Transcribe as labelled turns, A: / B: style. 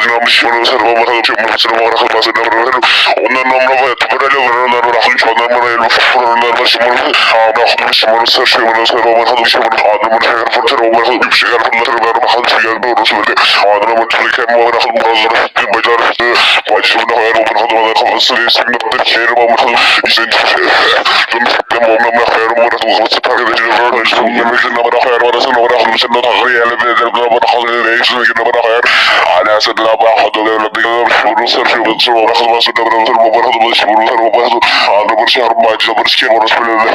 A: adlanmış bunu sarma bakalım çömür sarma bakalım basın davranıyor. Ondan namla var tabarayla var ondan rakın şu andan bana elma fırından başı bunu abla akmış bunu sar şu bunu sarma bakalım şu bunu adamın şeker fırtına bakalım bir şeyler fırlatır var bakalım şu geldi orası böyle adamın tülken var bakalım bazıları fıttı bacar fıttı bacı bunu hayal olur adamın kafasını isimli bir şehir bakalım izin dün fıttı mamla hayal olur kafası fark edici var işte yemekten bana hayal var sen oraya sen de takriye ele bana bakalım reisine bana hayal على أسد الأباء حضر لبيك شبر سر شبر سر ورخص ما سد بر سر مبارك الله شبر سر مبارك هذا برشة أربعة جبر سكين ورسول الله